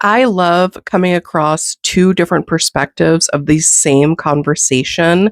I love coming across two different perspectives of the same conversation,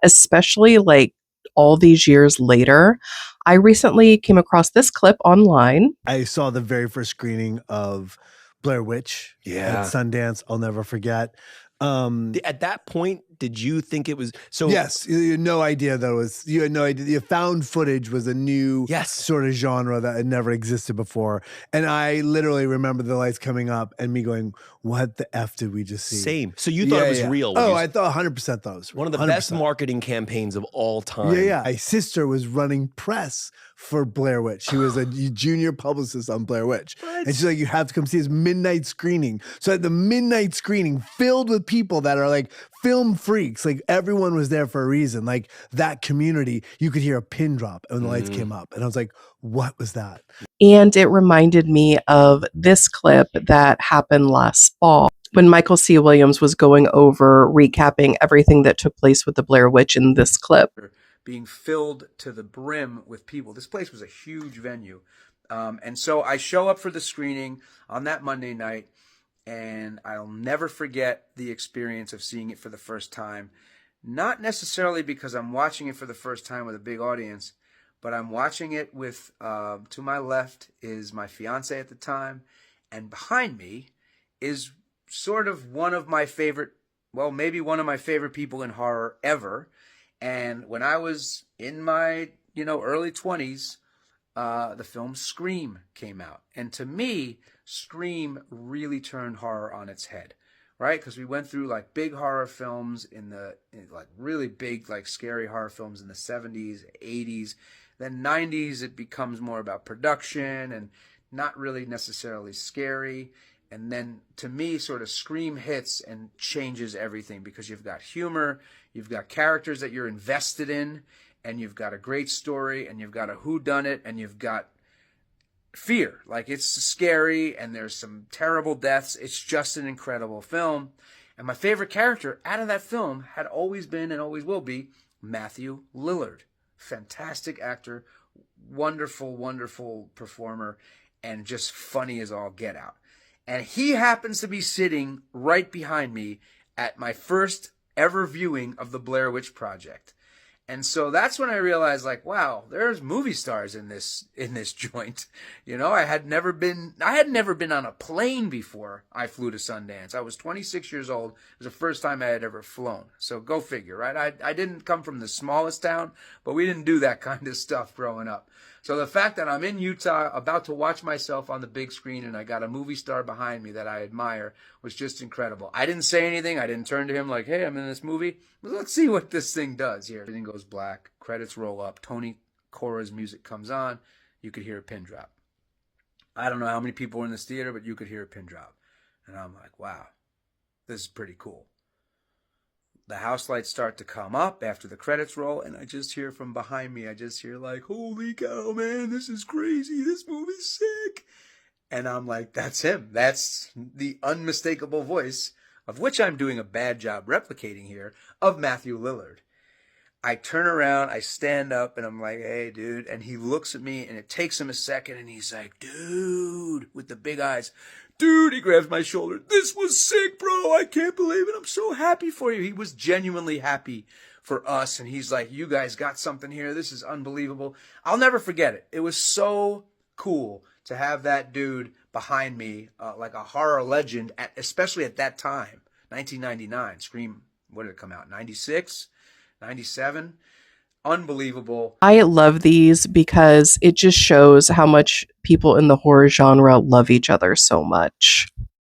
especially like all these years later. I recently came across this clip online. I saw the very first screening of Blair Witch at Sundance. I'll never forget. At that point, did you think it was so? Yes, you had no idea that it was. You had no idea. The found footage was a new sort of genre that had never existed before. And I literally remember the lights coming up and me going, "What the f did we just see?" Same. So you thought it was real? Oh, I thought 100% thought it was real. One of the best marketing campaigns of all time. Yeah. My sister was running press for Blair Witch. She was a junior publicist on Blair Witch. And she's like, "You have to come see this midnight screening." So at the midnight screening, filled with people that are like film freaks, like everyone was there for a reason. Like that community, you could hear a pin drop when the lights came up. And I was like, what was that? And it reminded me of this clip that happened last fall when Michael C. Williams was going over recapping everything that took place with the Blair Witch in this clip. Being filled to the brim with people. This place was a huge venue. And so I show up for the screening on that Monday night, and I'll never forget the experience of seeing it for the first time. Not necessarily because I'm watching it for the first time with a big audience, but I'm watching it with, to my left is my fiance at the time, and behind me is sort of one of my favorite, well, maybe one of my favorite people in horror ever. And when I was in my, early 20s, the film Scream came out. And to me, Scream really turned horror on its head, right? Because we went through like big horror films like really big, like scary horror films in the 70s, 80s. Then 90s, it becomes more about production and not really necessarily scary. And then to me, sort of Scream hits and changes everything because you've got humor, you've got characters that you're invested in, and you've got a great story, and you've got a whodunit, and you've got fear. Like, it's scary, and there's some terrible deaths. It's just an incredible film. And my favorite character out of that film had always been and always will be Matthew Lillard. Fantastic actor, wonderful, wonderful performer, and just funny as all get out. And he happens to be sitting right behind me at my first ever viewing of the Blair Witch Project. And so that's when I realized, like, wow, there's movie stars in this joint. I had never been on a plane before I flew to Sundance. I was 26 years old. It was the first time I had ever flown. So go figure, right? I didn't come from the smallest town, but we didn't do that kind of stuff growing up. So the fact that I'm in Utah about to watch myself on the big screen and I got a movie star behind me that I admire was just incredible. I didn't say anything. I didn't turn to him like, "Hey, I'm in this movie. Let's see what this thing does here." Everything goes black. Credits roll up. Tony Cora's music comes on. You could hear a pin drop. I don't know how many people were in this theater, but you could hear a pin drop. And I'm like, wow, this is pretty cool. The house lights start to come up after the credits roll, and I just hear from behind me, like, "Holy cow, man, this is crazy. This movie's sick." And I'm like, that's him. That's the unmistakable voice, of which I'm doing a bad job replicating here, of Matthew Lillard. I turn around, I stand up, and I'm like, "Hey, dude." And he looks at me, and it takes him a second, and he's like, "Dude," with the big eyes. "Dude," he grabs my shoulder. "This was sick, bro. I can't believe it. I'm so happy for you." He was genuinely happy for us. And he's like, "You guys got something here. This is unbelievable." I'll never forget it. It was so cool to have that dude behind me, like a horror legend, especially at that time, 1999. Scream, what did it come out? 96, 97. Unbelievable. I love these because it just shows how much people in the horror genre love each other so much.